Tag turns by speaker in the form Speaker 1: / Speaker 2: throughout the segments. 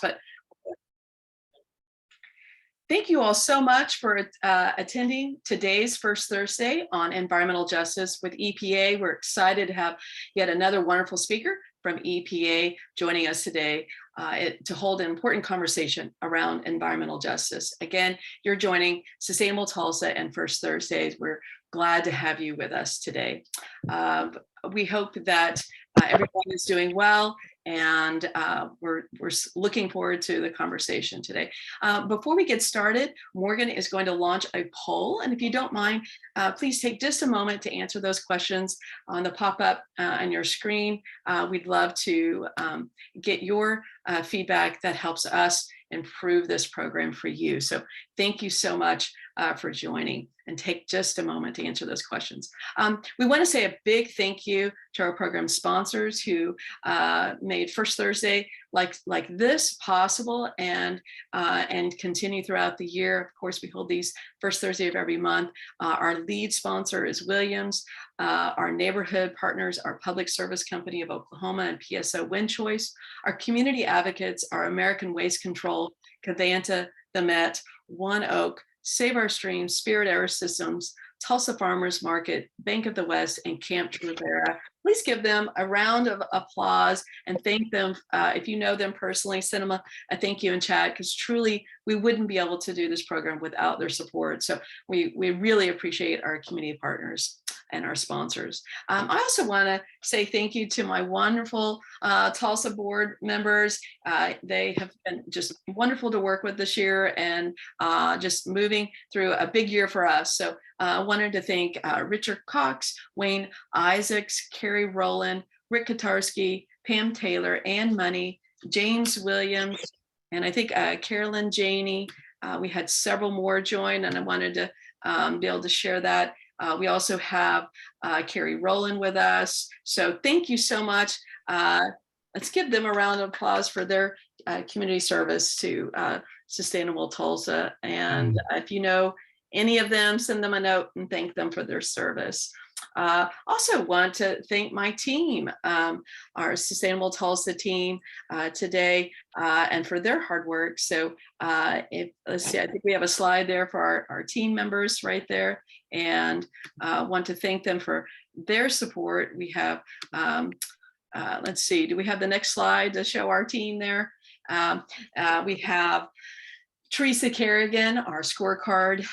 Speaker 1: But thank you all so much for attending today's First Thursday on Environmental Justice with EPA. We're excited to have yet another wonderful speaker from EPA joining us today to hold an important conversation around environmental justice. Again, you're joining Sustainable Tulsa and First Thursdays. We're glad to have you with us today. We hope that everyone is doing well, and we're looking forward to the conversation today. Before we get started, Morgan is going to launch a poll, and if you don't mind, please take just a moment to answer those questions on the pop-up on your screen. We'd love to get your feedback that helps us improve this program for you. So thank you so much for joining, and take just a moment to answer those questions. We want to say a big thank you to our program sponsors who made First Thursday like this possible, and continue throughout the year. Of course, we hold these first Thursday of every month. Our lead sponsor is Williams. Our neighborhood partners are Public Service Company of Oklahoma and PSO Wind Choice. Our community advocates are American Waste Control, Cavanta, The Met, One Oak, Save Our Streams, Spirit Air Systems, Tulsa Farmers Market, Bank of the West, and Camp Rivera. Please give them a round of applause and thank them. If you know them personally, send them a thank you in chat, because truly we wouldn't be able to do this program without their support. So we really appreciate our community partners and our sponsors. I also want to say thank you to my wonderful Tulsa board members. They have been just wonderful to work with this year, and just moving through a big year for us. So I wanted to thank Richard Cox, Wayne Isaacs, Carrie Rowland, Rick Katarski, Pam Taylor, Ann Money, James Williams, and I think Carolyn Janey. We had several more join, and I wanted to be able to share that. We also have Carrie Rowland with us. So thank you so much. Let's give them a round of applause for their community service to Sustainable Tulsa. And if you know any of them, send them a note and thank them for their service. Also want to thank my team, our Sustainable Tulsa team today, and for their hard work. So let's see, I think we have a slide there for our team members right there, and want to thank them for their support. We have, let's see, do we have the next slide to show our team there? We have Teresa Kerrigan, our scorecard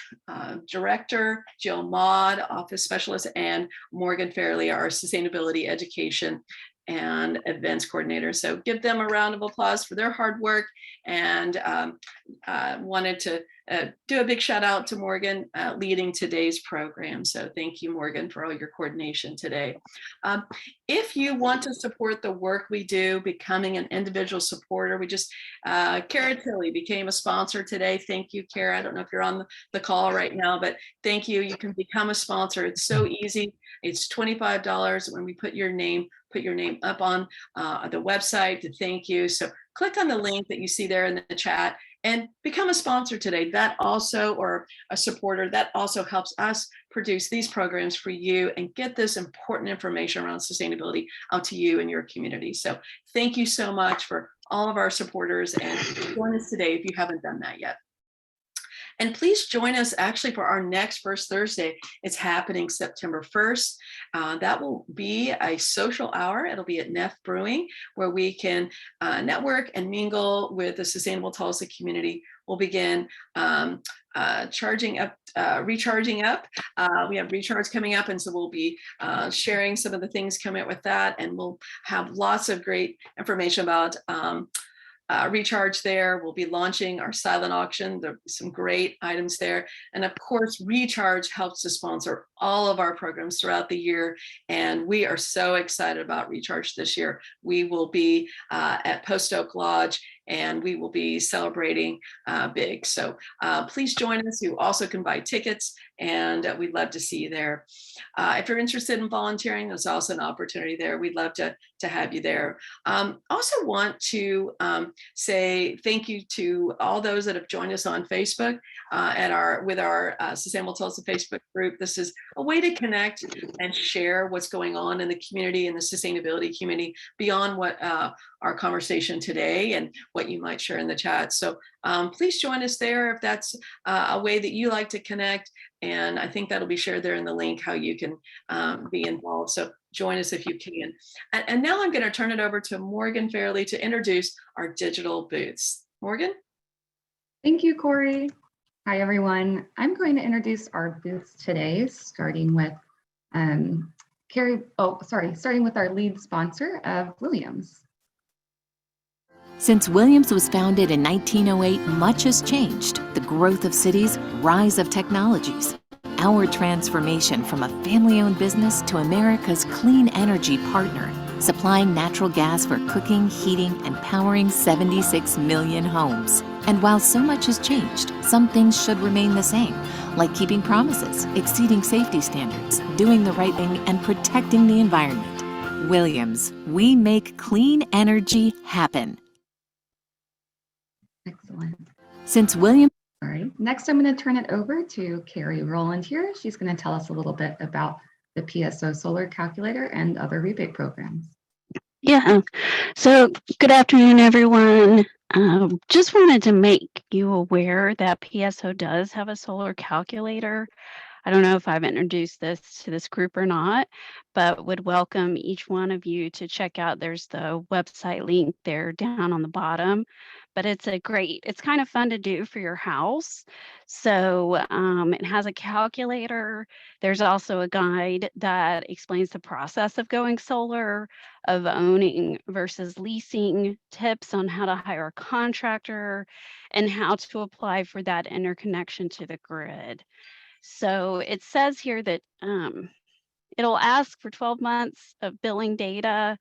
Speaker 1: director, Jill Maud, office specialist, and Morgan Fairley, our sustainability education and events coordinator. So give them a round of applause for their hard work, and wanted to do a big shout out to Morgan leading today's program. So thank you, Morgan, for all your coordination today. If you want to support the work we do, becoming an individual supporter, we just, Kara Tilley became a sponsor today. Thank you, Kara. I don't know if you're on the call right now, but thank you. You can become a sponsor. It's so easy. It's $25 when we put your name up on the website to thank you. So click on the link that you see there in the chat and become a sponsor today. That also, or a supporter, that also helps us produce these programs for you and get this important information around sustainability out to you and your community. So thank you so much for all of our supporters, and join us today if you haven't done that yet. And please join us actually for our next First Thursday. It's happening September 1st. That will be a social hour. It'll be at Neff Brewing, where we can network and mingle with the Sustainable Tulsa community. We'll begin recharging up. We have recharge coming up, and so we'll be sharing some of the things coming up with that, and we'll have lots of great information about recharge there. We'll be launching our silent auction. There'll be some great items there. And of course, Recharge helps to sponsor all of our programs throughout the year. And we are so excited about Recharge this year. We will be at Post Oak Lodge, and we will be celebrating big. So please join us. You also can buy tickets, and we'd love to see you there. If you're interested in volunteering, there's also an opportunity there. We'd love to to have you there. Also want to say thank you to all those that have joined us on Facebook with our Sustainable Tulsa Facebook group. This is a way to connect and share what's going on in the community and the sustainability community beyond what our conversation today and what you might share in the chat. So please join us there if that's a way that you like to connect. And I think that'll be shared there in the link how you can be involved. So join us if you can. And now I'm going to turn it over to Morgan Fairley to introduce our digital booths. Morgan?
Speaker 2: Thank you, Corey. Hi, everyone. I'm going to introduce our booths today, starting with starting with our lead sponsor of Williams.
Speaker 3: Since Williams was founded in 1908, much has changed. The growth of cities, rise of technologies. Our transformation from a family-owned business to America's clean energy partner, supplying natural gas for cooking, heating, and powering 76 million homes. And while so much has changed, some things should remain the same, like keeping promises, exceeding safety standards, doing the right thing, and protecting the environment. Williams, we make clean energy happen.
Speaker 2: Excellent.
Speaker 3: Since Williams...
Speaker 2: All right, next I'm going to turn it over to Carrie Rowland here. She's going to tell us a little bit about the PSO solar calculator and other rebate programs.
Speaker 4: Yeah, so good afternoon, everyone. Just wanted to make you aware that PSO does have a solar calculator. I don't know if I've introduced this to this group or not, but would welcome each one of you to check out. There's the website link there down on the bottom, but it's kind of fun to do for your house. So it has a calculator. There's also a guide that explains the process of going solar, of owning versus leasing, tips on how to hire a contractor, and how to apply for that interconnection to the grid. So it says here that it'll ask for 12 months of billing data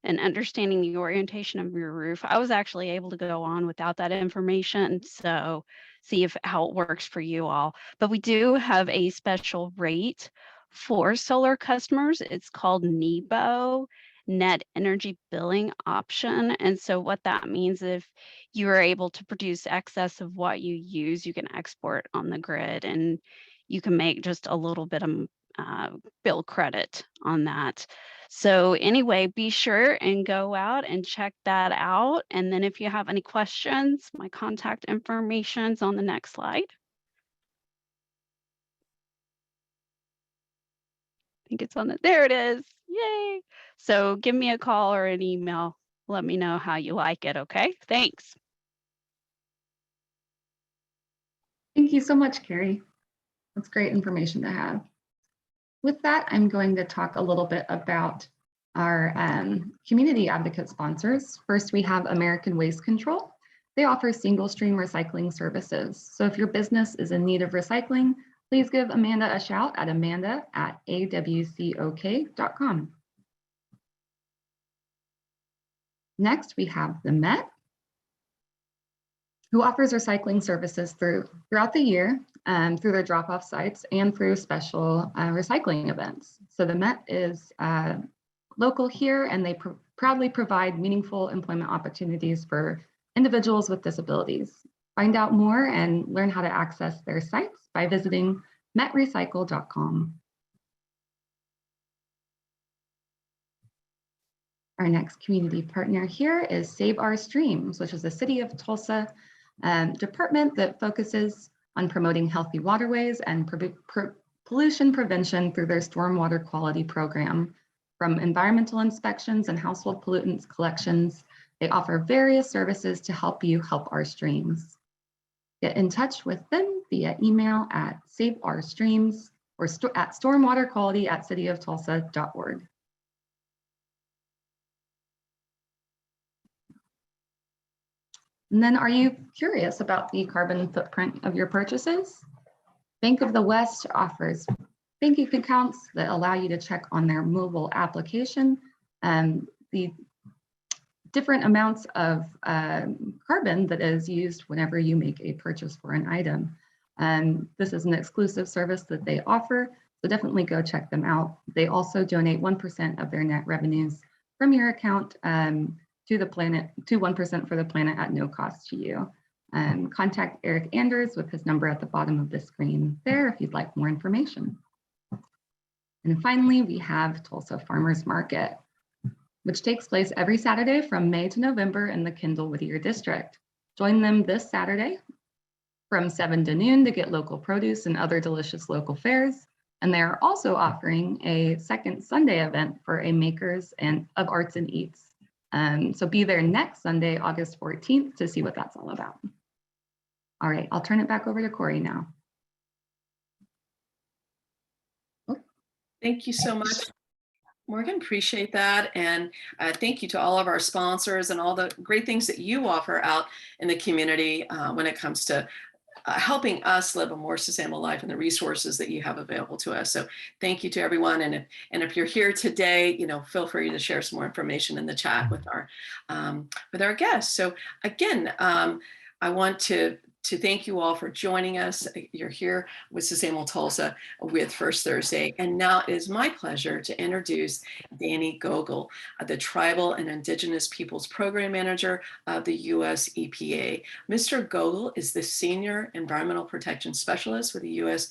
Speaker 4: and understanding the orientation of your roof. I was actually able to go on without that information, so see how it works for you all. But we do have a special rate for solar customers. It's called NEBO, Net Energy Billing Option. And so what that means, if you are able to produce excess of what you use, you can export on the grid, and you can make just a little bit of bill credit on that. So anyway, be sure and go out and check that out. And then if you have any questions, my contact information's on the next slide. I think it's on it. There it is. Yay. So give me a call or an email. Let me know how you like it. Okay. Thanks.
Speaker 2: Thank you so much, Carrie. That's great information to have. With that, I'm going to talk a little bit about our community advocate sponsors. First, we have American Waste Control. They offer single stream recycling services. So if your business is in need of recycling, please give Amanda a shout at amanda@awcok.com. Next, we have the Met, who offers recycling services throughout the year through their drop-off sites and through special recycling events. So the Met is local here, and they proudly provide meaningful employment opportunities for individuals with disabilities. Find out more and learn how to access their sites by visiting metrecycle.com. Our next community partner here is Save Our Streams, which is the City of Tulsa department that focuses on promoting healthy waterways and pollution prevention through their stormwater quality program. From environmental inspections and household pollutants collections, they offer various services to help you help our streams. Get in touch with them via email at saveourstreams or at stormwaterquality@cityoftulsa.org. And then, are you curious about the carbon footprint of your purchases? Bank of the West offers banking accounts that allow you to check on their mobile application the different amounts of carbon that is used whenever you make a purchase for an item. This is an exclusive service that they offer, so definitely go check them out. They also donate 1% of their net revenues from your account to the planet, to 1% for the planet at no cost to you. Contact Eric Anders with his number at the bottom of the screen there if you'd like more information. And finally, we have Tulsa Farmers Market, which takes place every Saturday from May to November in the Kendall Whittier District. Join them this Saturday from 7 to noon to get local produce and other delicious local fares. And they are also offering a second Sunday event for a makers of arts and eats. So be there next Sunday, August 14th to see what that's all about. All right, I'll turn it back over to Corey now.
Speaker 1: Thank you so much, Morgan. Appreciate that. And thank you to all of our sponsors and all the great things that you offer out in the community when it comes to helping us live a more sustainable life and the resources that you have available to us. So thank you to everyone. And if you're here today, feel free to share some more information in the chat with our guests. So again, I want to thank you all for joining us. You're here with Sustainable Tulsa with First Thursday. And now it is my pleasure to introduce Danny Gogol, the Tribal and Indigenous Peoples Program Manager of the U.S. EPA. Mr. Gogol is the Senior Environmental Protection Specialist with the U.S.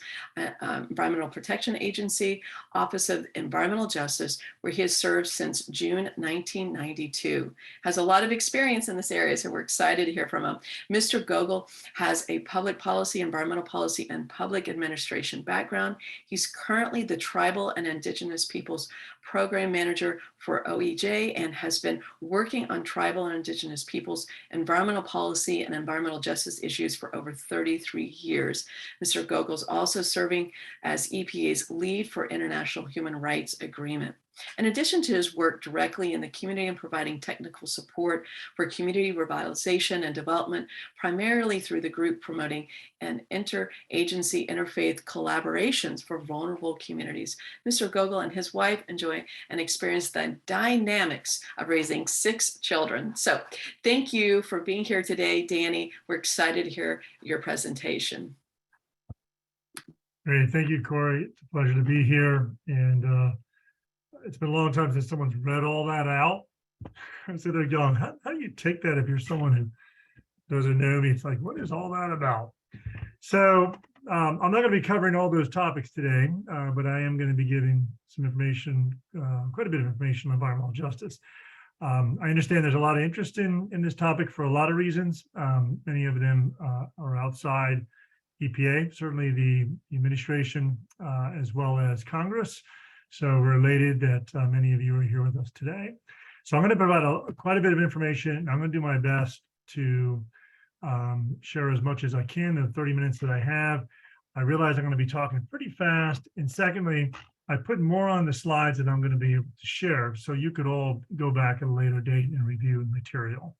Speaker 1: Environmental Protection Agency, Office of Environmental Justice, where he has served since June 1992. Has a lot of experience in this area, so we're excited to hear from him. Mr. Gogol has a public policy, environmental policy, and public administration background. He's currently the Tribal and Indigenous Peoples Program Manager for OEJ and has been working on tribal and indigenous peoples, environmental policy, and environmental justice issues for over 33 years. Mr. Gogol is also serving as EPA's lead for International Human Rights Agreement. In addition to his work directly in the community and providing technical support for community revitalization and development, primarily through the group promoting an interagency interfaith collaborations for vulnerable communities, Mr. Gogol and his wife enjoy and experience the dynamics of raising 6 children. So thank you for being here today, Danny. We're excited to hear your presentation.
Speaker 5: Great, thank you, Corey. It's a pleasure to be here. And it's been a long time since someone's read all that out. So they're going, how do you take that if you're someone who doesn't know me? It's like, what is all that about? So I'm not going to be covering all those topics today, but I am going to be giving some information, quite a bit of information on environmental justice. I understand there's a lot of interest in this topic for a lot of reasons. Many of them are outside EPA, certainly the administration, as well as Congress. So we're elated that many of you are here with us today. So I'm going to provide quite a bit of information. I'm going to do my best to share as much as I can in the 30 minutes that I have. I realize I'm going to be talking pretty fast. And secondly, I put more on the slides that I'm going to be able to share, so you could all go back at a later date and review the material.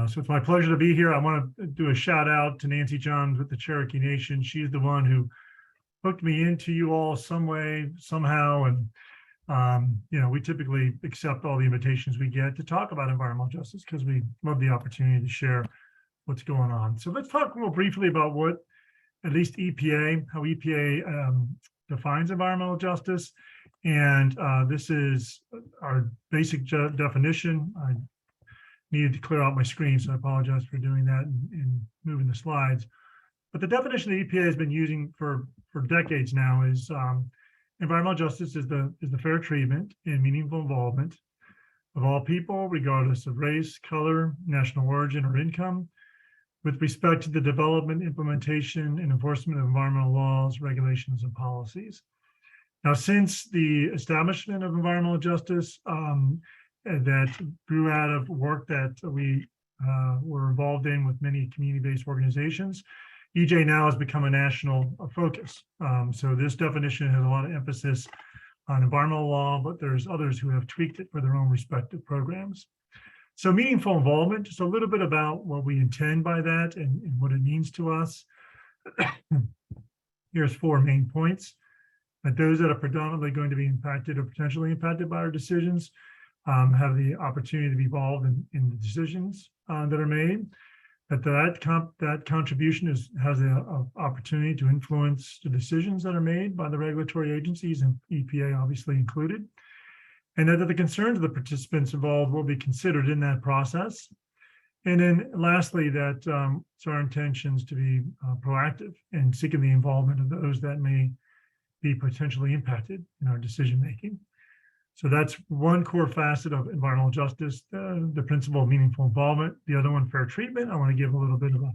Speaker 5: So it's my pleasure to be here. I want to do a shout out to Nancy Johns with the Cherokee Nation. She's the one who hooked me into you all some way, somehow. And, we typically accept all the invitations we get to talk about environmental justice because we love the opportunity to share what's going on. So let's talk real briefly about what at least EPA, how EPA defines environmental justice. And this is our basic definition. I needed to clear out my screen, so I apologize for doing that and moving the slides. But the definition the EPA has been using for decades now is environmental justice is the fair treatment and meaningful involvement of all people, regardless of race, color, national origin, or income, with respect to the development, implementation, and enforcement of environmental laws, regulations, and policies. Now, since the establishment of environmental justice that grew out of work that we were involved in with many community-based organizations, EJ now has become a national focus. So this definition has a lot of emphasis on environmental law, but there's others who have tweaked it for their own respective programs. So meaningful involvement, just a little bit about what we intend by that and what it means to us. Here's 4 main points. That those that are predominantly going to be impacted or potentially impacted by our decisions have the opportunity to be involved in the decisions that are made. That contribution has an opportunity to influence the decisions that are made by the regulatory agencies, and EPA obviously included. and that the concerns of the participants involved will be considered in that process. And then lastly, that it's our intentions to be proactive in seeking the involvement of those that may be potentially impacted in our decision-making. So that's one core facet of environmental justice, the principle of meaningful involvement. The other one, fair treatment. I want to give a little bit of a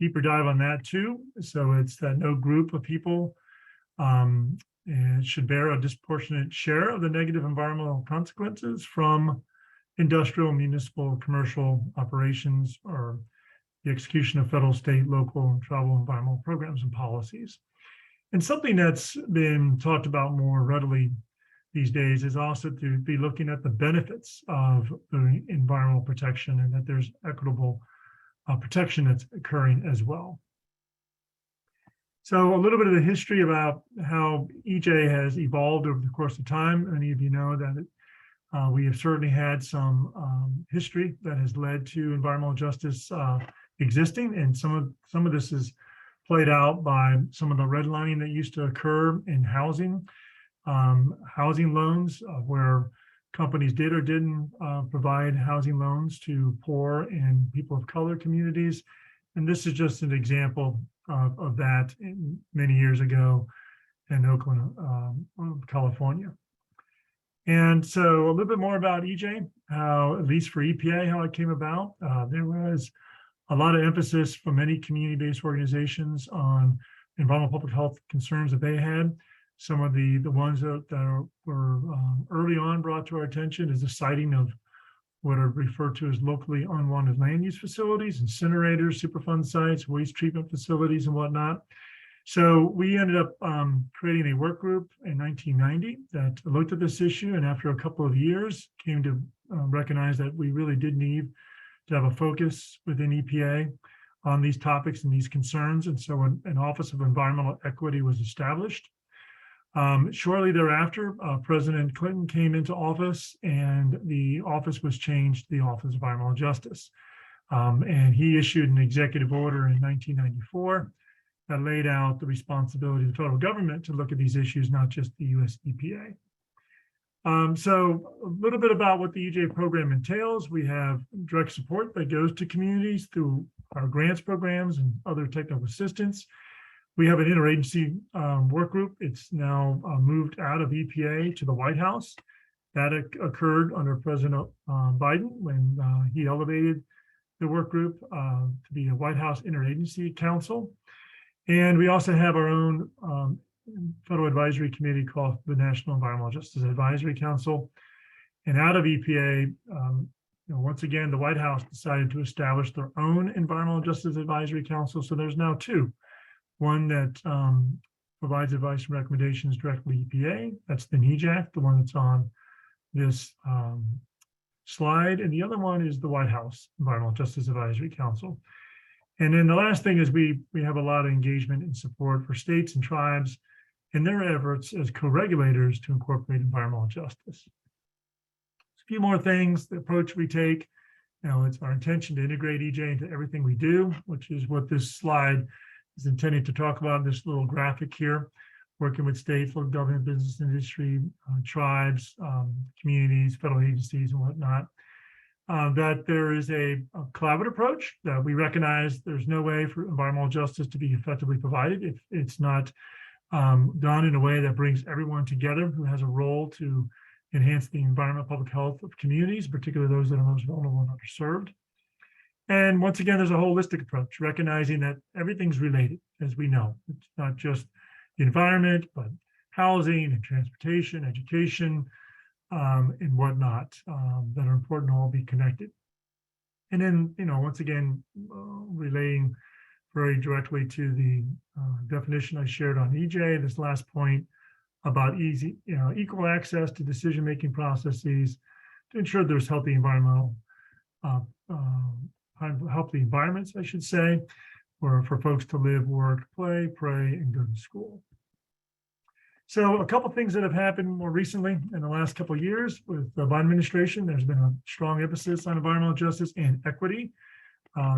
Speaker 5: deeper dive on that too. So it's that no group of people and should bear a disproportionate share of the negative environmental consequences from industrial, municipal, commercial operations, or the execution of federal, state, local, and tribal environmental programs and policies. And something that's been talked about more readily these days is also to be looking at the benefits of the environmental protection, and that there's equitable protection that's occurring as well. So a little bit of the history about how EJ has evolved over the course of time. Many of you know that we have certainly had some history that has led to environmental justice existing, and some of this is played out by some of the redlining that used to occur in housing loans, where companies did or didn't provide housing loans to poor and people of color communities. And this is just an example of that many years ago in Oakland, California. And so a little bit more about EJ, how, at least for EPA, how it came about. There was a lot of emphasis from many community-based organizations on environmental public health concerns that they had. Some of the ones that were early on brought to our attention is the siting of what are referred to as locally unwanted land use facilities, incinerators, Superfund sites, waste treatment facilities, and whatnot. So we ended up creating a work group in 1990 that looked at this issue, and after a couple of years came to recognize that we really did need to have a focus within EPA on these topics and these concerns. And so an Office of Environmental Equity was established. Shortly thereafter, President Clinton came into office, and the office was changed to the Office of Environmental Justice. And he issued an executive order in 1994 that laid out the responsibility of the federal government to look at these issues, not just the US EPA. So a little bit about what the EJ program entails. We have direct support that goes to communities through our grants programs and other technical assistance. We have an interagency work group. It's now moved out of EPA to the White House. That occurred under President Biden when he elevated the work group to be a White House Interagency Council. And we also have our own federal advisory committee called the National Environmental Justice Advisory Council. And out of EPA, once again, the White House decided to establish their own Environmental Justice Advisory Council. So there's now two. One that provides advice and recommendations directly to EPA. That's the NEJAC, the one that's on this slide. And the other one is the White House Environmental Justice Advisory Council. And then the last thing is we have a lot of engagement and support for states and tribes in their efforts as co-regulators to incorporate environmental justice. A few more things, the approach we take. It's our intention to integrate EJ into everything we do, which is what this slide is intended to talk about, this little graphic here, working with state, local government, business, industry, tribes, communities, federal agencies, and whatnot. That there is a collaborative approach, that we recognize there's no way for environmental justice to be effectively provided if it's not done in a way that brings everyone together who has a role to enhance the environmental public health of communities, particularly those that are most vulnerable and underserved. And once again, there's a holistic approach, recognizing that everything's related, as we know. It's not just the environment, but housing and transportation, education, and whatnot that are important to all be connected. And then, once again, relating very directly to the definition I shared on EJ, this last point about equal access to decision-making processes to ensure there's healthy environmental healthy environments, I should say, for folks to live, work, play, pray, and go to school. So a couple of things that have happened more recently in the last couple of years with the Biden administration, there's been a strong emphasis on environmental justice and equity.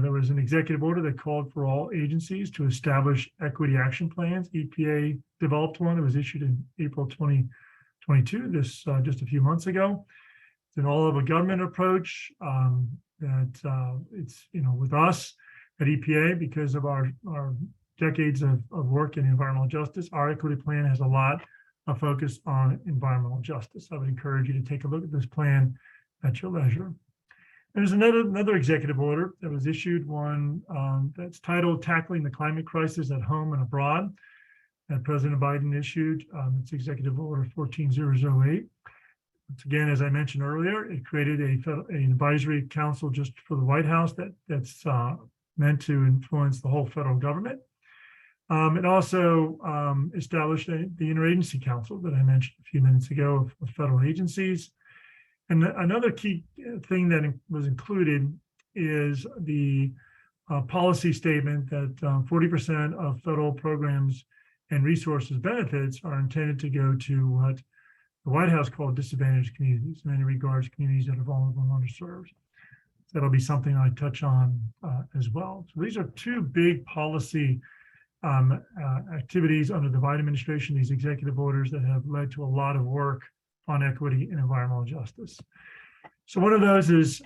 Speaker 5: There was an executive order that called for all agencies to establish equity action plans. EPA developed one. It was issued in April 2021. 2022, this just a few months ago. It's an all-over government approach that it's, with us at EPA, because of our decades of work in environmental justice, our equity plan has a lot of focus on environmental justice. I would encourage you to take a look at this plan at your leisure. There's another executive order that was issued, one that's titled Tackling the Climate Crisis at Home and Abroad, that President Biden issued. It's Executive Order 14008. Once again, as I mentioned earlier, it created an advisory council just for the White House that's meant to influence the whole federal government. It also established the Interagency Council that I mentioned a few minutes ago of federal agencies. And another key thing that was included is the policy statement that 40% of federal programs and resources benefits are intended to go to what the White House called disadvantaged communities, in many regards, communities that are vulnerable and underserved. So that'll be something I touch on as well. So these are two big policy activities under the Biden administration, these executive orders that have led to a lot of work on equity and environmental justice. So one of those is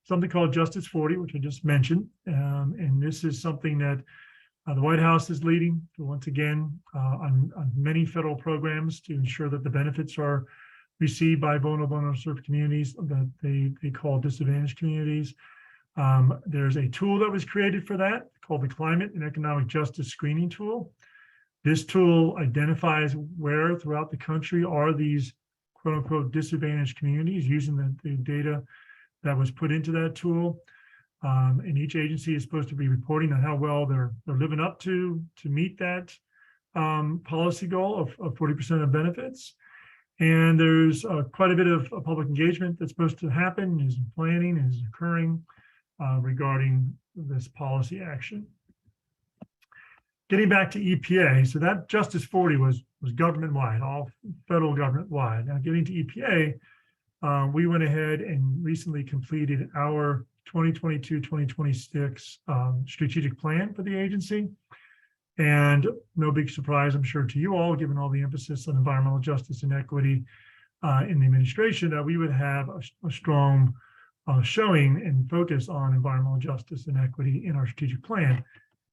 Speaker 5: something called Justice 40, which I just mentioned. And this is something that the White House is leading, once again, on many federal programs to ensure that the benefits are received by vulnerable and underserved communities that they call disadvantaged communities. There's a tool that was created for that called the Climate and Economic Justice Screening Tool. This tool identifies where throughout the country are these quote unquote disadvantaged communities using the data that was put into that tool. And each agency is supposed to be reporting on how well they're living up to meet that policy goal of 40% of benefits. And there's quite a bit of public engagement that's supposed to happen, is planning, is occurring regarding this policy action. Getting back to EPA, so that Justice 40 was government-wide, all federal government-wide. Now getting to EPA, we went ahead and recently completed our 2022-2026 strategic plan for the agency. And no big surprise, I'm sure, to you all, given all the emphasis on environmental justice and equity in the administration, that we would have a strong showing and focus on environmental justice and equity in our strategic plan.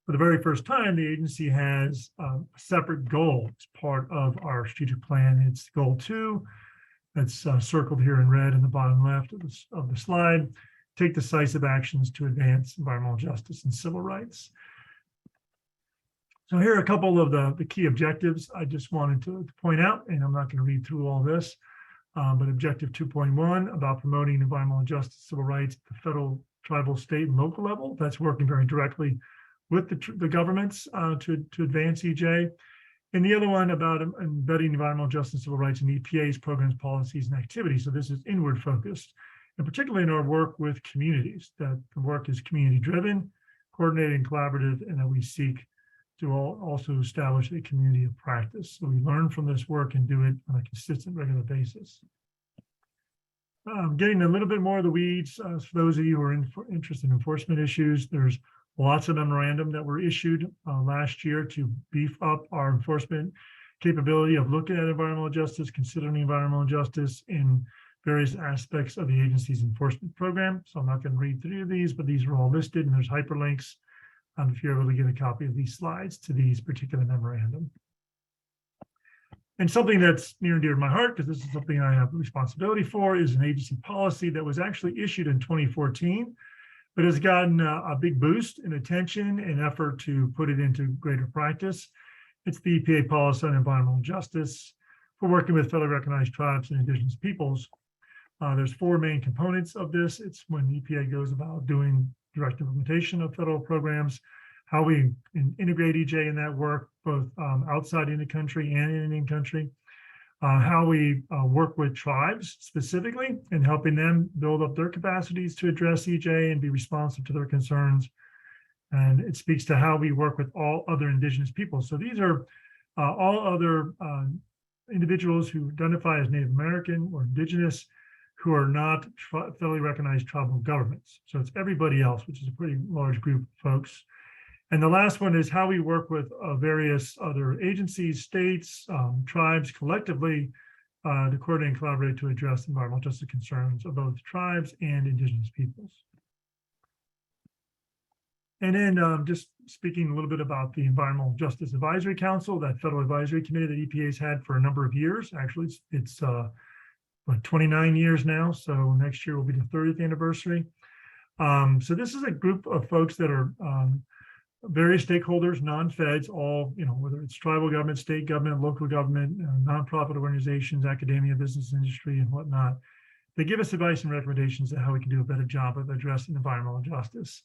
Speaker 5: For the very first time, the agency has a separate goal as part of our strategic plan. It's goal 2, that's circled here in red in the bottom left of the slide. Take decisive actions to advance environmental justice and civil rights. So here are a couple of the key objectives I just wanted to point out, and I'm not going to read through all this, but objective 2.1 about promoting environmental justice, civil rights at the federal, tribal, state, and local level. That's working very directly with the governments to advance EJ. And the other one about embedding environmental justice, civil rights in EPA's programs, policies, and activities. So this is inward focused, and particularly in our work with communities, that the work is community driven, coordinated, and collaborative, and that we seek to also establish a community of practice. So we learn from this work and do it on a consistent, regular basis. Getting a little bit more of the weeds, for those of you who are interested in enforcement issues, there's lots of memorandum that were issued last year to beef up our enforcement capability of looking at environmental justice, considering environmental justice in various aspects of the agency's enforcement program. So I'm not going to read through these, but these are all listed, and there's hyperlinks if you're able to get a copy of these slides to these particular memorandum. And something that's near and dear to my heart, because this is something I have responsibility for, is an agency policy that was actually issued in 2014, but has gotten a big boost in attention and effort to put it into greater practice. It's the EPA policy on environmental justice for working with federally recognized tribes and indigenous peoples. There's 4 main components of this. It's when EPA goes about doing direct implementation of federal programs, how we integrate EJ in that work, both outside in the country and in country, how we work with tribes specifically and helping them build up their capacities to address EJ and be responsive to their concerns. And it speaks to how we work with all other indigenous peoples. So these are all other individuals who identify as Native American or indigenous who are not federally recognized tribal governments. So it's everybody else, which is a pretty large group of folks. And the last one is how we work with various other agencies, states, tribes collectively to coordinate and collaborate to address environmental justice concerns of both tribes and indigenous peoples. And then just speaking a little bit about the Environmental Justice Advisory Council, that federal advisory committee that EPA's had for a number of years. Actually, it's 29 years now, so next year will be the 30th anniversary. So this is a group of folks that are various stakeholders, non-feds, all, whether it's tribal government, state government, local government, nonprofit organizations, academia, business industry, and whatnot. They give us advice and recommendations on how we can do a better job of addressing environmental justice.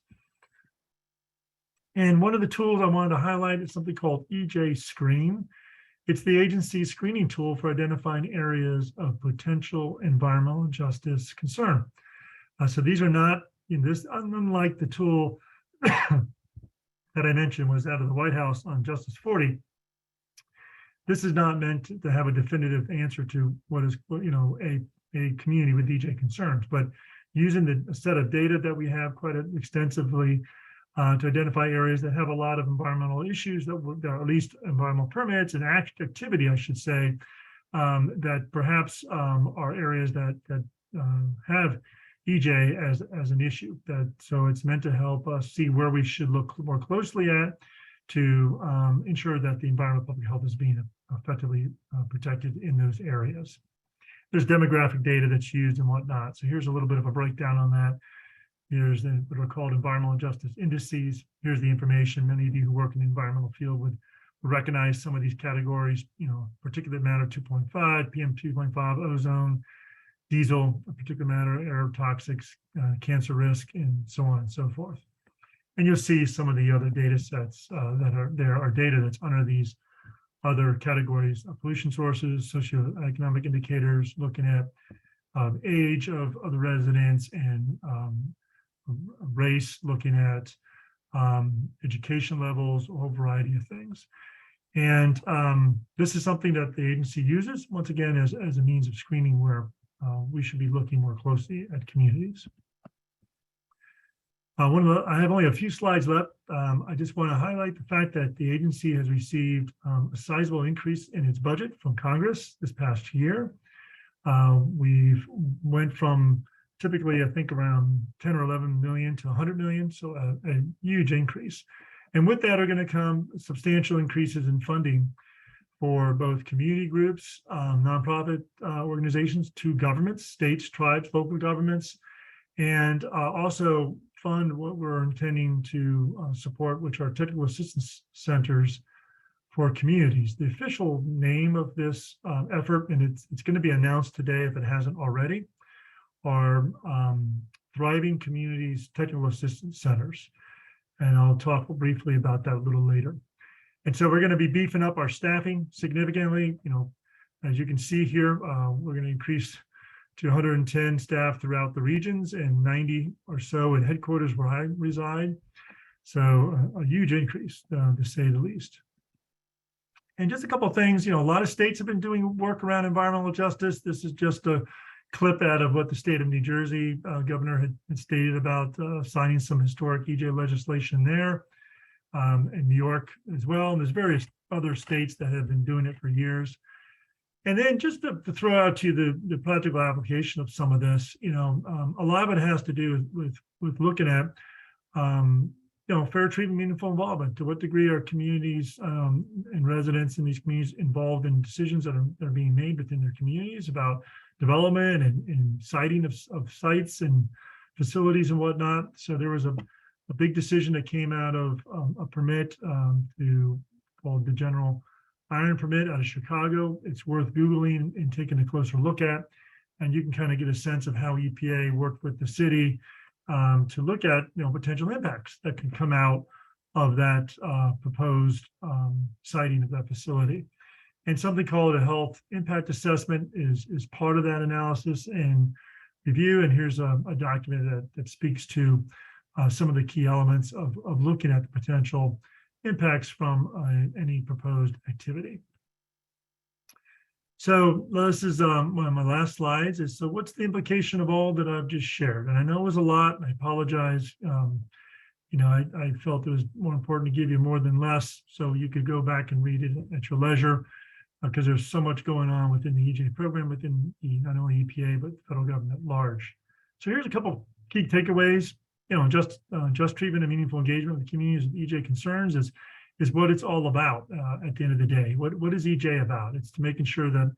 Speaker 5: And one of the tools I wanted to highlight is something called EJ Screen. It's the agency's screening tool for identifying areas of potential environmental justice concern. So these are not, this, unlike the tool that I mentioned was out of the White House on Justice 40, this is not meant to have a definitive answer to what is, a community with EJ concerns, but using a set of data that we have quite extensively to identify areas that have a lot of environmental issues, that are at least environmental permits and activity, I should say, that perhaps are areas that have EJ as an issue. So it's meant to help us see where we should look more closely at to ensure that the environmental public health is being effectively protected in those areas. There's demographic data that's used and whatnot. So here's a little bit of a breakdown on that. Here's what are called environmental justice indices. Here's the information. Many of you who work in the environmental field would recognize some of these categories, particulate matter 2.5, PM 2.5, ozone, diesel, particulate matter, air toxics, cancer risk, and so on and so forth. And you'll see some of the other data sets that are data that's under these other categories of pollution sources, socioeconomic indicators, looking at age of the residents and race, looking at education levels, a whole variety of things. And this is something that the agency uses, once again, as a means of screening where we should be looking more closely at communities. I have only a few slides left. I just want to highlight the fact that the agency has received a sizable increase in its budget from Congress this past year. We've went from typically, I think, around 10 or 11 million to 100 million, so a huge increase. And with that are going to come substantial increases in funding for both community groups, nonprofit organizations, to governments, states, tribes, local governments, and also fund what we're intending to support, which are technical assistance centers for communities. The official name of this effort, and it's going to be announced today if it hasn't already, are Thriving Communities Technical Assistance Centers. And I'll talk briefly about that a little later. And so we're going to be beefing up our staffing significantly. As you can see here, we're going to increase to 110 staff throughout the regions and 90 or so at headquarters where I reside. So a huge increase, to say the least. And just a couple of things, a lot of states have been doing work around environmental justice. This is just a clip out of what the state of New Jersey governor had stated about signing some historic EJ legislation there, in New York as well. And there's various other states that have been doing it for years. And then just to throw out to you the practical application of some of this, a lot of it has to do with looking at, fair treatment, meaningful involvement. To what degree are communities and residents in these communities involved in decisions that are being made within their communities about development and siting of sites and facilities and whatnot. So there was a big decision that came out of a permit called the General Iron Permit out of Chicago. It's worth Googling and taking a closer look at, and you can kind of get a sense of how EPA worked with the city to look at potential impacts that can come out of that proposed siting of that facility. And something called a health impact assessment is part of that analysis and review. And here's a document that speaks to some of the key elements of looking at the potential impacts from any proposed activity. So this is one of my last slides. So what's the implication of all that I've just shared? And I know it was a lot, and I apologize. I felt it was more important to give you more than less, so you could go back and read it at your leisure. because there's so much going on within the EJ program, within not only EPA, but the federal government at large. So here's a couple key takeaways. Just treatment and meaningful engagement with communities with EJ concerns is what it's all about at the end of the day. What is EJ about? It's to making sure that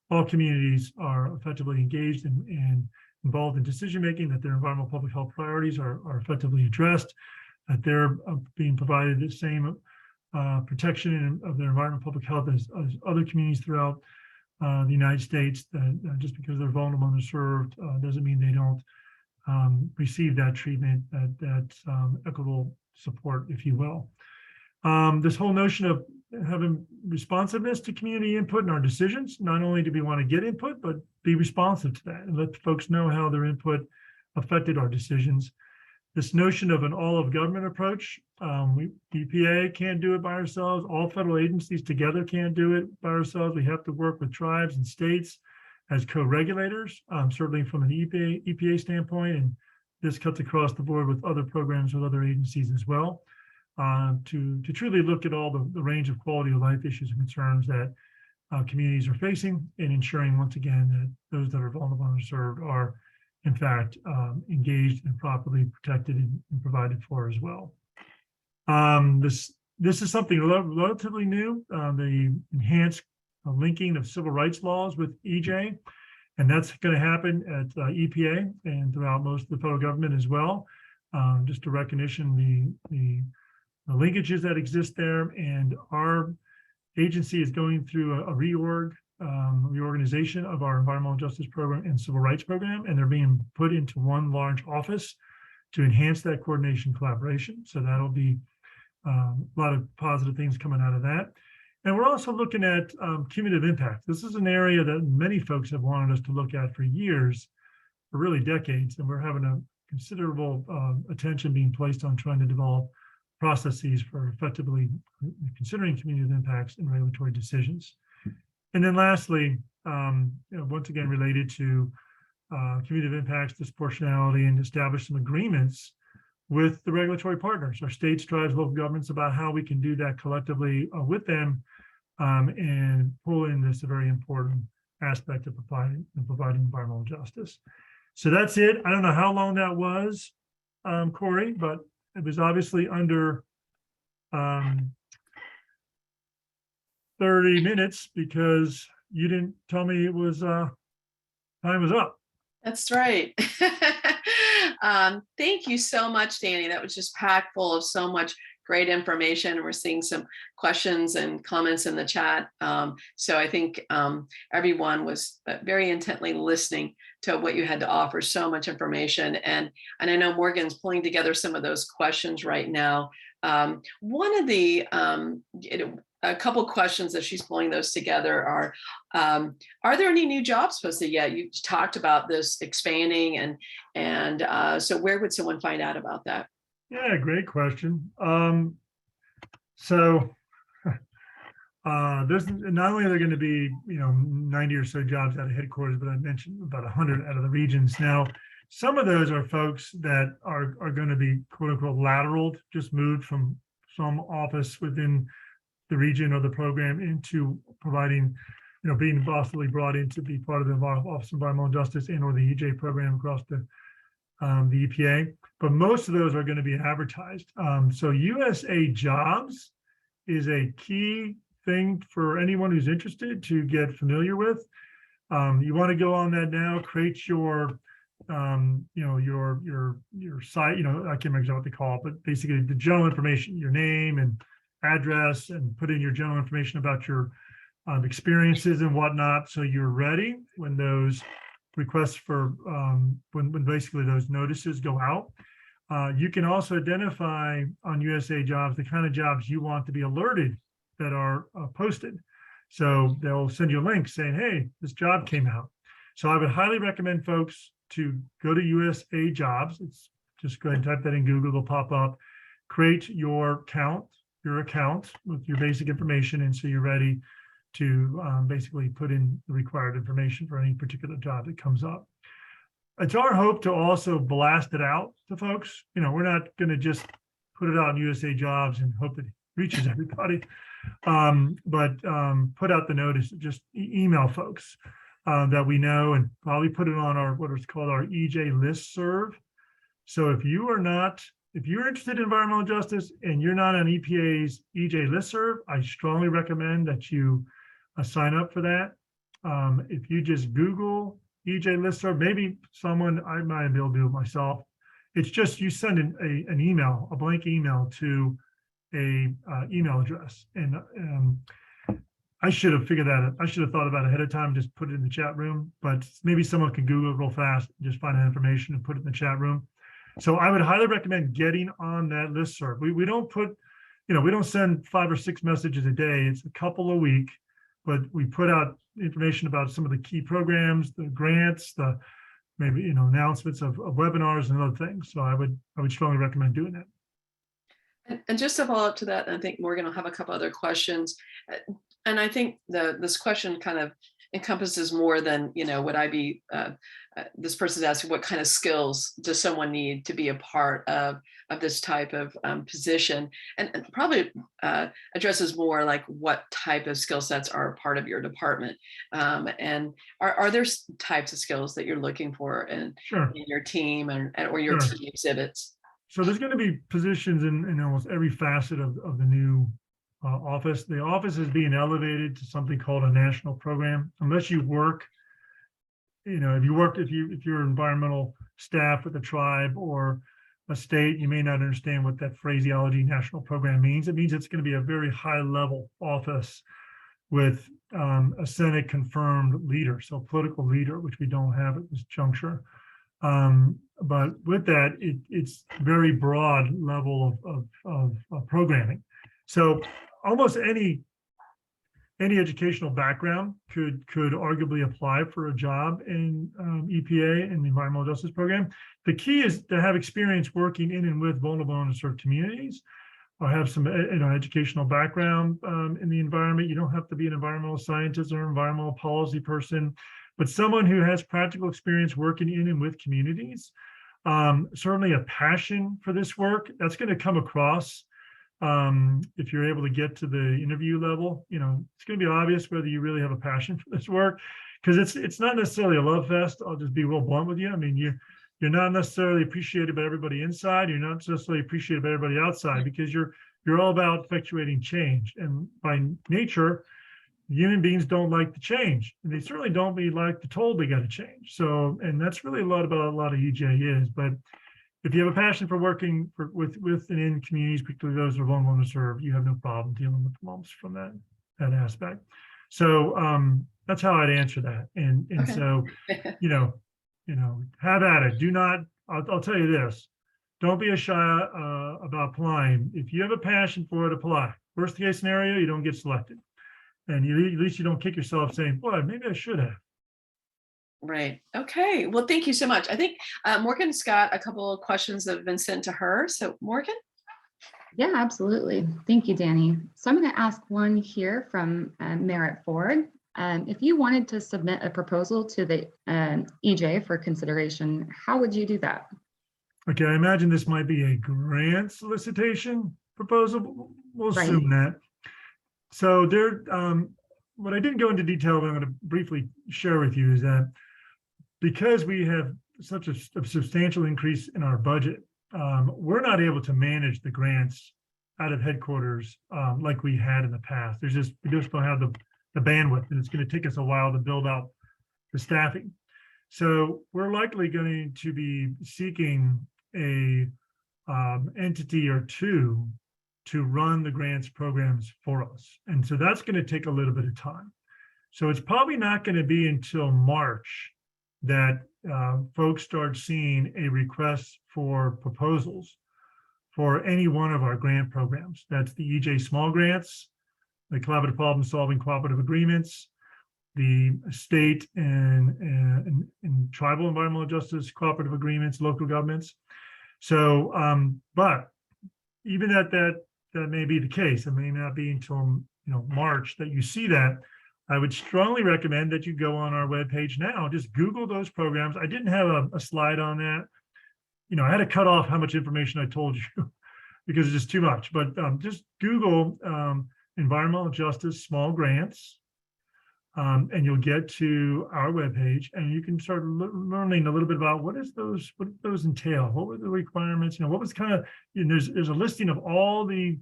Speaker 5: all communities are effectively engaged and involved in decision-making, that their environmental public health priorities are effectively addressed, that they're being provided the same protection of their environmental public health as other communities throughout the United States. That just because they're vulnerable and underserved doesn't mean they don't receive that treatment, that equitable support, if you will. This whole notion of having responsiveness to community input in our decisions, not only do we want to get input, but be responsive to that and let folks know how their input affected our decisions. This notion of an all-of-government approach, EPA can't do it by ourselves. All federal agencies together can't do it by ourselves. We have to work with tribes and states as co-regulators, certainly from an EPA standpoint, and this cuts across the board with other programs with other agencies as well, to truly look at all the range of quality of life issues and concerns that communities are facing, and ensuring once again that those that are vulnerable and underserved are in fact engaged and properly protected and provided for as well. This is something relatively new, the enhanced linking of civil rights laws with EJ, and that's going to happen at EPA and throughout most of the federal government as well. Just a recognition the linkages that exist there, and our agency is going through a reorganization of our environmental justice program and civil rights program, and they're being put into one large office to enhance that coordination collaboration. So that'll be a lot of positive things coming out of that. And we're also looking at cumulative impact. This is an area that many folks have wanted us to look at for years, for really decades, and we're having a considerable attention being placed on trying to develop processes for effectively considering cumulative impacts in regulatory decisions. And then lastly, once again, related to cumulative impacts, disproportionality, and establish some agreements with the regulatory partners, our states, tribes, local governments, about how we can do that collectively with them, and pull in this very important aspect of providing environmental justice. So that's it. I don't know how long that was, Corey, but it was obviously under 30 minutes because you didn't tell me it was time was up.
Speaker 1: That's right. Thank you so much, Danny. That was just packed full of so much great information. We're seeing some questions and comments in the chat. So I think everyone was very intently listening to what you had to offer, so much information. And I know Morgan's pulling together some of those questions right now. One of the, a couple questions that she's pulling those together are there any new jobs posted yet? You talked about this expanding, and so where would someone find out about that?
Speaker 5: Yeah, great question. So there's not only are there going to be 90 or so jobs out of headquarters, but I mentioned about 100 out of the regions. Now, some of those are folks that are going to be quote unquote lateraled, just moved from some office within the region or the program into providing, being possibly brought in to be part of the Office of Environmental Justice and or the EJ program across the EPA. But most of those are going to be advertised. So USA Jobs is a key thing for anyone who's interested to get familiar with. You want to go on that now, create your your site, I can't remember what they call it, but basically the general information, your name and address, and put in your general information about your experiences and whatnot. So you're ready when those requests for, when basically those notices go out. You can also identify on USA Jobs the kind of jobs you want to be alerted that are posted. So they'll send you a link saying, hey, this job came out. So I would highly recommend folks to go to USA Jobs. It's just go ahead and type that in Google, it'll pop up. Create your account with your basic information. And so you're ready to basically put in the required information for any particular job that comes up. It's our hope to also blast it out to folks. We're not going to just put it out on USA Jobs and hope that reaches everybody. But put out the notice, just email folks that we know, and probably put it on our, what is called our EJ listserv. So if you're interested in environmental justice and you're not on EPA's EJ listserv, I strongly recommend that you sign up for that. If you just Google EJ listserv, maybe I might be able to do it myself. It's just you send an email, a blank email to a email address, and I should have figured that out. I should have thought about it ahead of time, just put it in the chat room, but maybe someone can Google it real fast, just find that information and put it in the chat room. So I would highly recommend getting on that listserv. We don't put, we don't send 5 or 6 messages a day. It's a couple a week, but we put out information about some of the key programs, the grants, the maybe, announcements of webinars and other things. So I would strongly recommend doing that.
Speaker 1: And just to follow up to that, I think Morgan will have a couple other questions. And I think this question kind of encompasses more than, would I be, this person's asking what kind of skills does someone need to be a part of this type of position, and probably addresses more like what type of skill sets are part of your department. And are there types of skills that you're looking for in your team or your team exhibits?
Speaker 5: So there's going to be positions in almost every facet of the new office. The office is being elevated to something called a national program. Unless you work, if you're environmental staff with a tribe or a state, you may not understand what that phraseology national program means. It means it's going to be a very high level office with a Senate confirmed leader, so political leader, which we don't have at this juncture. But with that, it's very broad level of programming. So almost any educational background could arguably apply for a job in EPA and the environmental justice program. The key is to have experience working in and with vulnerable and underserved communities, or have some educational background in the environment. You don't have to be an environmental scientist or environmental policy person, but someone who has practical experience working in and with communities. Certainly a passion for this work, that's going to come across if you're able to get to the interview level. It's going to be obvious whether you really have a passion for this work, because it's not necessarily a love fest. I'll just be real blunt with you. I mean, you're not necessarily appreciated by everybody inside. You're not necessarily appreciated by everybody outside, because you're all about effectuating change. And by nature, human beings don't like to change, and they certainly don't like to told they got to change. So, and that's really a lot of EJ is. But if you have a passion for working with and in communities, particularly those who are vulnerable and underserved, you have no problem dealing with the lumps from that aspect. So that's how I'd answer that. And okay. So, have at it. Do not. I'll tell you this: don't be shy about applying. If you have a passion for it, apply. Worst case scenario, you don't get selected. And at least you don't kick yourself saying, boy, maybe I should have.
Speaker 1: Right. Okay. Well, thank you so much. I think Morgan's got a couple of questions that have been sent to her. So Morgan?
Speaker 2: Yeah, absolutely. Thank you, Danny. So I'm going to ask one here from Merritt Ford. If you wanted to submit a proposal to the EJ for consideration, how would you do that?
Speaker 5: Okay, I imagine this might be a grant solicitation proposal. We'll assume that. So what I didn't go into detail, but I'm going to briefly share with you, is that because we have such a substantial increase in our budget, we're not able to manage the grants out of headquarters like we had in the past. We just don't have the bandwidth, and it's going to take us a while to build out the staffing. So we're likely going to be seeking a entity or two to run the grants programs for us. And so that's going to take a little bit of time. So it's probably not going to be until March that folks start seeing a request for proposals for any one of our grant programs. That's the EJ small grants, the collaborative problem solving cooperative agreements, the state and tribal environmental justice cooperative agreements, local governments. So, but even that may be the case. It may not be until March that you see that. I would strongly recommend that you go on our webpage now. Just Google those programs. I didn't have a slide on that. I had to cut off how much information I told you because it's just too much. But just Google environmental justice small grants, and you'll get to our webpage, and you can start learning a little bit about what those entail, what were the requirements, what was kind of, there's a listing of all the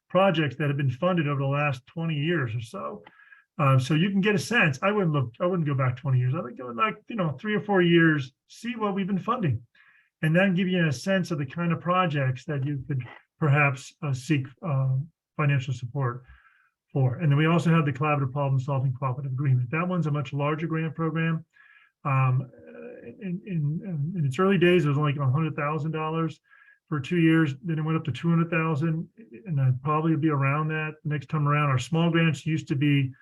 Speaker 5: projects that have been funded over the last 20 years or so. So you can get a sense. I wouldn't go back 20 years. I would go like, 3 or 4 years, see what we've been funding, and then give you a sense of the kind of projects that you could perhaps seek financial support for. And then we also have the Collaborative Problem Solving Cooperative Agreement. That one's a much larger grant program. In its early days, it was only $100,000 for 2 years. Then it went up to 200,000, and I'd probably be around that next time around. Our small grants used to be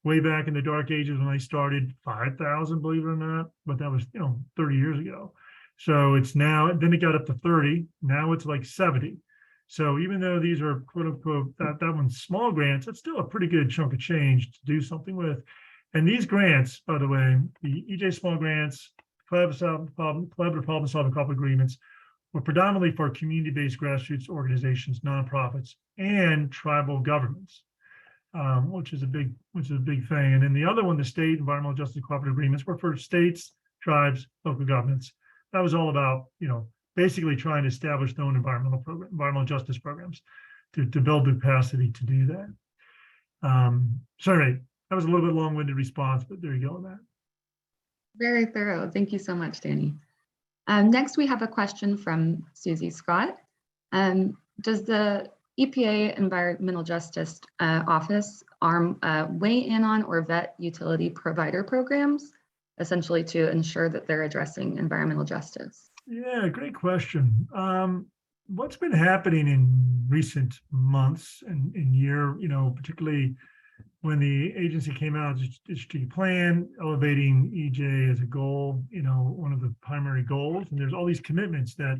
Speaker 5: way back in the dark ages when I started 5,000, believe it or not, but that was 30 years ago. So it's now, then it got up to 30. Now it's like 70. So even though these are quote unquote that one's small grants, it's still a pretty good chunk of change to do something with. And these grants, by the way, the EJ small grants, collaborative problem solving cooperative agreements, were predominantly for community-based grassroots organizations, nonprofits, and tribal governments, which is a big thing. And then the other one, the state environmental justice cooperative agreements, were for states, tribes, local governments. That was all about, basically trying to establish their own environmental justice programs to build the capacity to do that. Sorry, that was a little bit long-winded response, but there you go on that.
Speaker 2: Very thorough. Thank you so much, Danny. Next, we have a question from Susie Scott. Does the EPA Environmental Justice Office arm weigh in on or vet utility provider programs, essentially to ensure that they're addressing environmental justice?
Speaker 5: Yeah, great question. What's been happening in recent months and year, particularly when the agency came out with its strategic plan, elevating EJ as a goal, one of the primary goals, and there's all these commitments that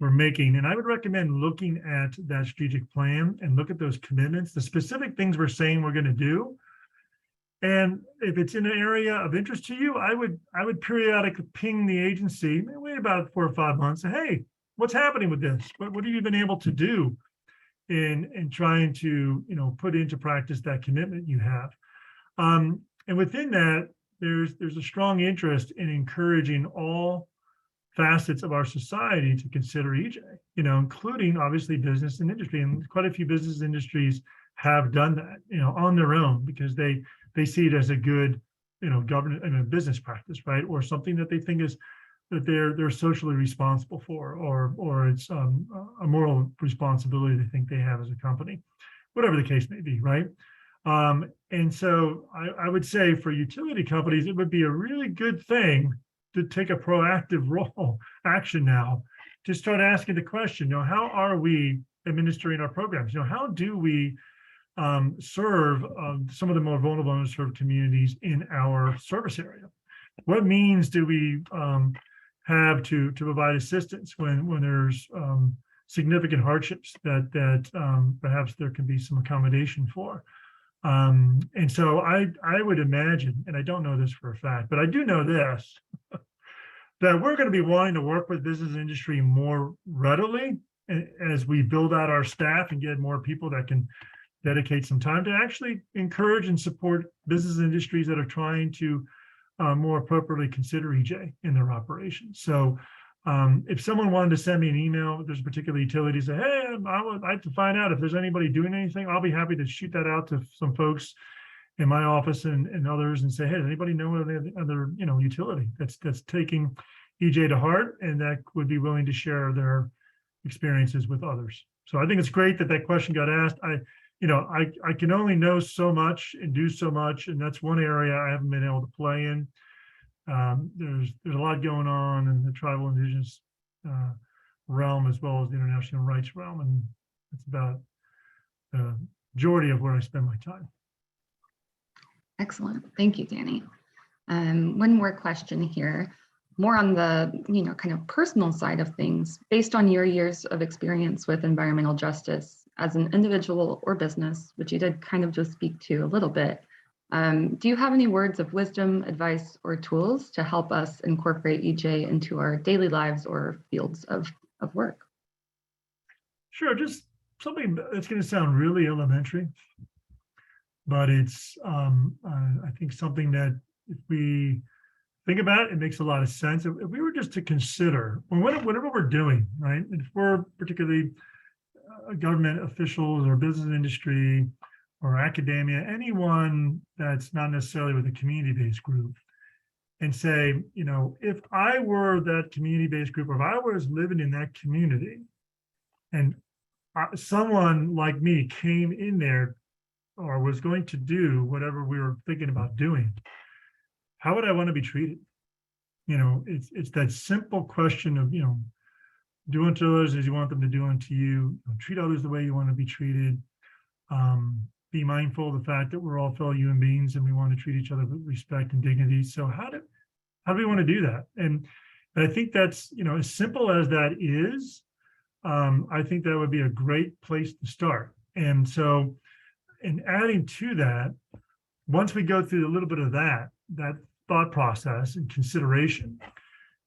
Speaker 5: we're making. And I would recommend looking at that strategic plan and look at those commitments, the specific things we're saying we're going to do. And if it's in an area of interest to you, I would periodically ping the agency, wait about 4 or 5 months, say, hey, what's happening with this? What have you been able to do in trying to put into practice that commitment you have? And within that, there's a strong interest in encouraging all facets of our society to consider EJ, including obviously business and industry. And quite a few business industries have done that, on their own, because they see it as a good, governance and a business practice, right? Or something that they think is that they're socially responsible for, or it's a moral responsibility they think they have as a company, whatever the case may be, right? And so I would say for utility companies, it would be a really good thing to take a proactive action now to start asking the question, how are we administering our programs? How do we serve some of the more vulnerable and underserved communities in our service area? What means do we have to provide assistance when there's significant hardships that perhaps there can be some accommodation for? And so I would imagine, and I don't know this for a fact, but I do know this, that we're going to be wanting to work with business industry more readily as we build out our staff and get more people that can dedicate some time to actually encourage and support business industries that are trying to more appropriately consider EJ in their operations. So if someone wanted to send me an email, there's a particular utility, say, hey, I would like to find out if there's anybody doing anything, I'll be happy to shoot that out to some folks in my office and others and say, hey, does anybody know of any other utility that's taking EJ to heart and that would be willing to share their experiences with others? So I think it's great that question got asked. I can only know so much and do so much, and that's one area I haven't been able to play in. There's a lot going on in the tribal indigenous realm as well as the international rights realm, and it's about the majority of where I spend my time.
Speaker 2: Excellent. Thank you, Danny. One more question here, more on the kind of personal side of things. Based on your years of experience with environmental justice as an individual or business, which you did kind of just speak to a little bit, do you have any words of wisdom, advice, or tools to help us incorporate EJ into our daily lives or fields of work?
Speaker 5: Sure, just something that's going to sound really elementary, but it's I think something that if we think about it, it makes a lot of sense. If we were just to consider, whatever we're doing, right? If we're particularly government officials or business industry or academia, anyone that's not necessarily with a community-based group, and say, you know, if I were that community-based group, or if I was living in that community, and someone like me came in there or was going to do whatever we were thinking about doing, how would I want to be treated? You know, it's that simple question of, you know, do unto others as you want them to do unto you. Treat others the way you want to be treated. Be mindful of the fact that we're all fellow human beings and we want to treat each other with respect and dignity. So how do we want to do that? And I think that's, you know, as simple as that is, I think that would be a great place to start. And so, in adding to that, once we go through a little bit of that thought process and consideration,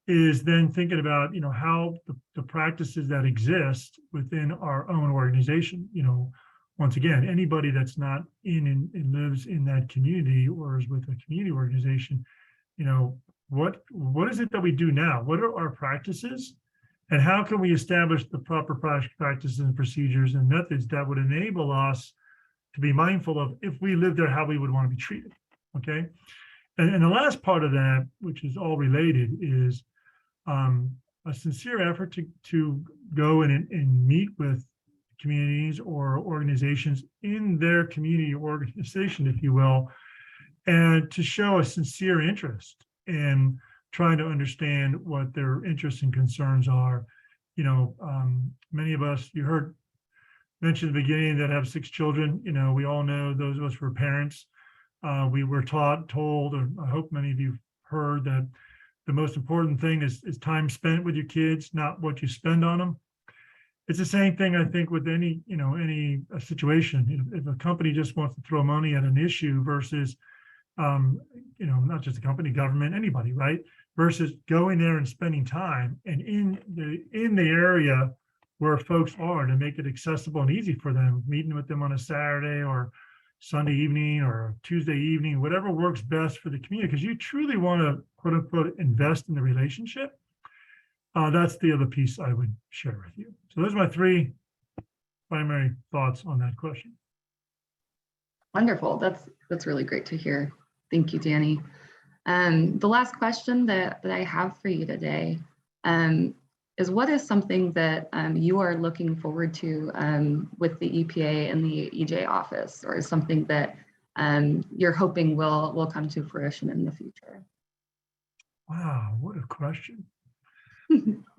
Speaker 5: is then thinking about, you know, how the practices that exist within our own organization, you know, once again, anybody that's not in and lives in that community or is with a community organization, you know, what is it that we do now? What are our practices? And how can we establish the proper practices and procedures and methods that would enable us to be mindful of, if we live there, how we would want to be treated, okay? And the last part of that, which is all related, is a sincere effort to go and meet with communities or organizations in their community organization, if you will, and to show a sincere interest in trying to understand what their interests and concerns are. You know, many of us, you heard mentioned at the beginning, that have 6 children. You know, we all know, those of us who are parents, we were told, or I hope many of you heard, that the most important thing is time spent with your kids, not what you spend on them. It's the same thing, I think, with any situation. If a company just wants to throw money at an issue versus, you know, not just a company, government, anybody, right? Versus going there and spending time and in the area where folks are, to make it accessible and easy for them, meeting with them on a Saturday or Sunday evening or Tuesday evening, whatever works best for the community, because you truly want to, quote unquote, invest in the relationship. That's the other piece I would share with you. So those are my 3 primary thoughts on that question.
Speaker 2: Wonderful. That's really great to hear. Thank you, Danny. The last question that I have for you today is, what is something that you are looking forward to with the EPA and the EJ office, or is something that you're hoping will come to fruition in the future?
Speaker 5: Wow, what a question.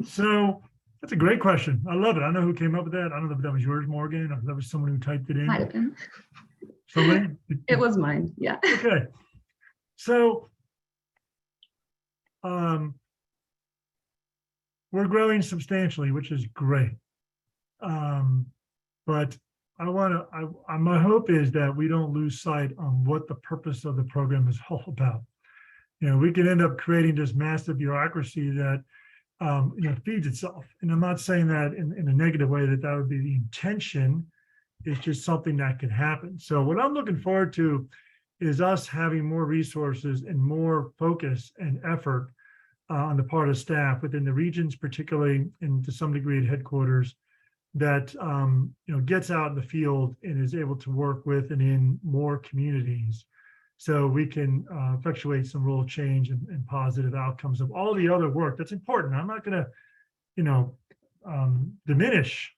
Speaker 5: So that's a great question. I love it. I know who came up with that. I don't know if that was yours, Morgan, or if that was someone who typed it in.
Speaker 2: Might have been.
Speaker 5: Somebody?
Speaker 2: It was mine, yeah.
Speaker 5: Okay. So we're growing substantially, which is great. But my hope is that we don't lose sight on what the purpose of the program is all about. You know, we can end up creating this massive bureaucracy that feeds itself. And I'm not saying that in a negative way, that would be the intention. It's just something that can happen. So what I'm looking forward to is us having more resources and more focus and effort on the part of staff within the regions, particularly, and to some degree at headquarters, that gets out in the field and is able to work with and in more communities, so we can effectuate some real change and positive outcomes of all the other work that's important. I'm not going to diminish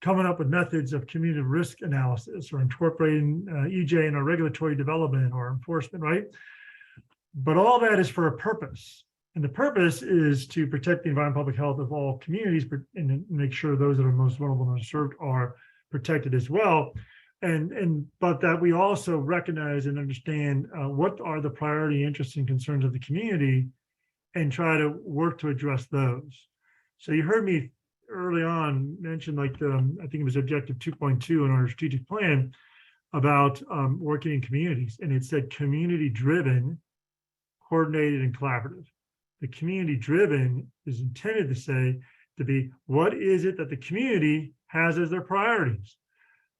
Speaker 5: coming up with methods of community risk analysis or incorporating EJ in our regulatory development or enforcement, right? But all that is for a purpose. And the purpose is to protect the environment and public health of all communities and make sure those that are most vulnerable and underserved are protected as well. But that we also recognize and understand what are the priority interests and concerns of the community and try to work to address those. So you heard me early on mention, like I think it was objective 2.2 in our strategic plan about working in communities, and it said community driven, coordinated, and collaborative. The community driven is intended to be, what is it that the community has as their priorities.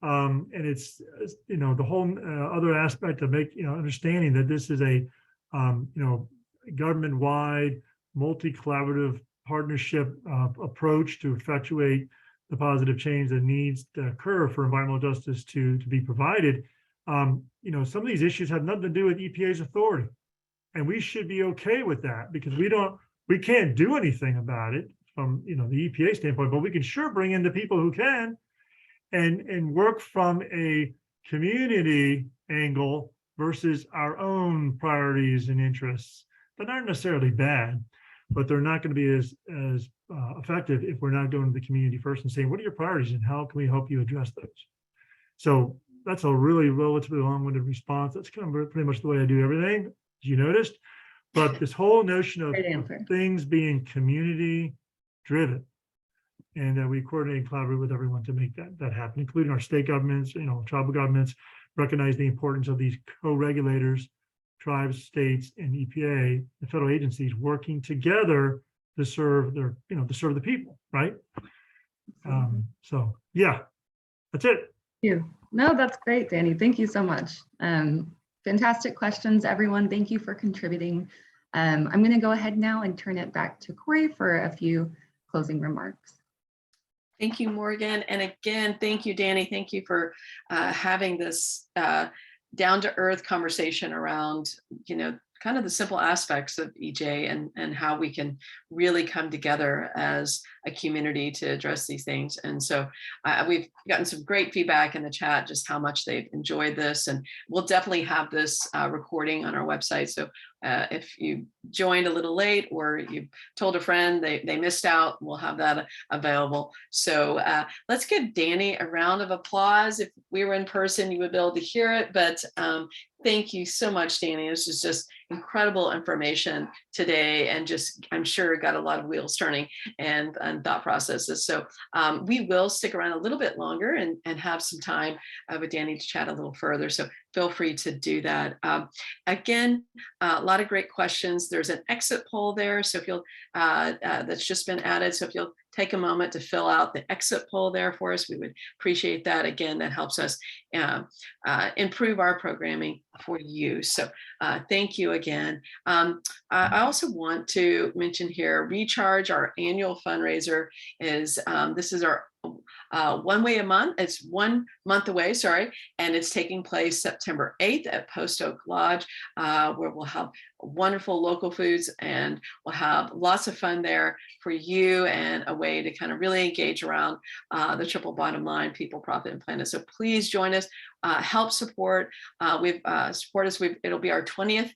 Speaker 5: And it's, the whole other aspect of understanding that this is a, government-wide, multi-collaborative partnership approach to effectuate the positive change that needs to occur for environmental justice to be provided. Some of these issues have nothing to do with EPA's authority, and we should be okay with that because we can't do anything about it from the EPA standpoint, but we can sure bring in the people who can and work from a community angle versus our own priorities and interests that aren't necessarily bad, but they're not going to be as effective if we're not going to the community first and saying, what are your priorities and how can we help you address those? So that's a really relatively long-winded response. That's kind of pretty much the way I do everything, as you noticed. But this whole notion of things being community driven, and that we coordinate and collaborate with everyone to make that happen, including our state governments, tribal governments, recognize the importance of these co-regulators, tribes, states, and EPA, the federal agencies working together to serve the people, right? So yeah, that's it.
Speaker 2: Thank you. No, that's great, Danny. Thank you so much. Fantastic questions, everyone. Thank you for contributing. I'm going to go ahead now and turn it back to Corey for a few closing remarks.
Speaker 1: Thank you, Morgan. And again, thank you, Danny. Thank you for having this down-to-earth conversation around, kind of the simple aspects of EJ and how we can really come together as a community to address these things. And so we've gotten some great feedback in the chat, just how much they've enjoyed this. And we'll definitely have this recording on our website. So if you joined a little late or you told a friend they missed out, we'll have that available. So let's give Danny a round of applause. If we were in person, you would be able to hear it. But thank you so much, Danny. This is just incredible information today, and just, I'm sure, got a lot of wheels turning and thought processes. So we will stick around a little bit longer and have some time with Danny to chat a little further. So feel free to do that. Again, a lot of great questions. There's an exit poll there. So if you'll, that's just been added. So if you'll take a moment to fill out the exit poll there for us, we would appreciate that. Again, that helps us improve our programming for you. So thank you again. I also want to mention here, Recharge, our annual fundraiser, is this is our one way a month. It's 1 month away, sorry, and it's taking place September 8th at Post Oak Lodge, where we'll have wonderful local foods and we'll have lots of fun there for you, and a way to kind of really engage around the triple bottom line: people, profit, and planet. So please join us. Help support. Support us. It'll be our 20th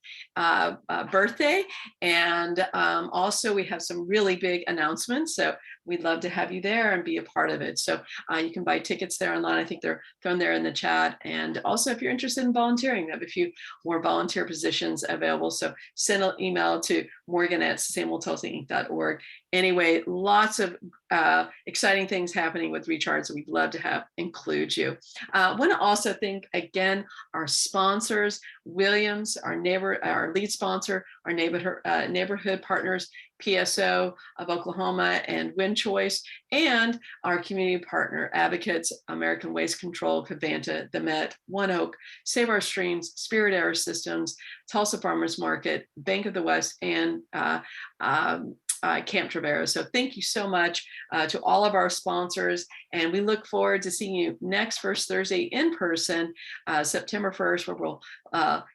Speaker 1: birthday, and also we have some really big announcements. So we'd love to have you there and be a part of it. So you can buy tickets there online. I think they're thrown there in the chat. And also, if you're interested in volunteering, we have a few more volunteer positions available. So send an email to morgan@sustainabletulsainc.org. Anyway, lots of exciting things happening with Recharge, so we'd love to include you. I want to also thank again our sponsors: Williams, our lead sponsor, our neighborhood partners, PSO of Oklahoma and Wind Choice, and our community partner advocates: American Waste Control, Covanta, the Met, One Oak, Save Our Streams, Spirit Air Systems, Tulsa Farmers Market, Bank of the West, and Camp Traverse. So thank you so much to all of our sponsors, and we look forward to seeing you next first Thursday in person, September 1st, where we'll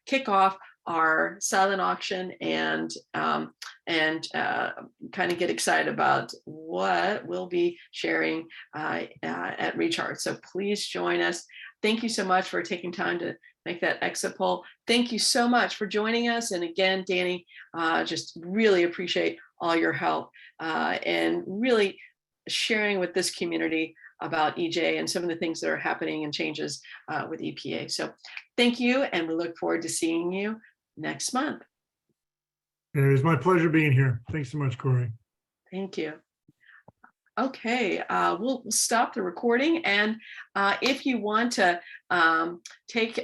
Speaker 1: kick off our silent auction and kind of get excited about what we'll be sharing at Recharge. So please join us. Thank you so much for taking time to make that exit poll. Thank you so much for joining us. And again, Danny, just really appreciate all your help and really sharing with this community about EJ and some of the things that are happening and changes with EPA. So thank you, and we look forward to seeing you next month.
Speaker 5: It was my pleasure being here. Thanks so much, Corey.
Speaker 1: Thank you. Okay, we'll stop the recording, and if you want to take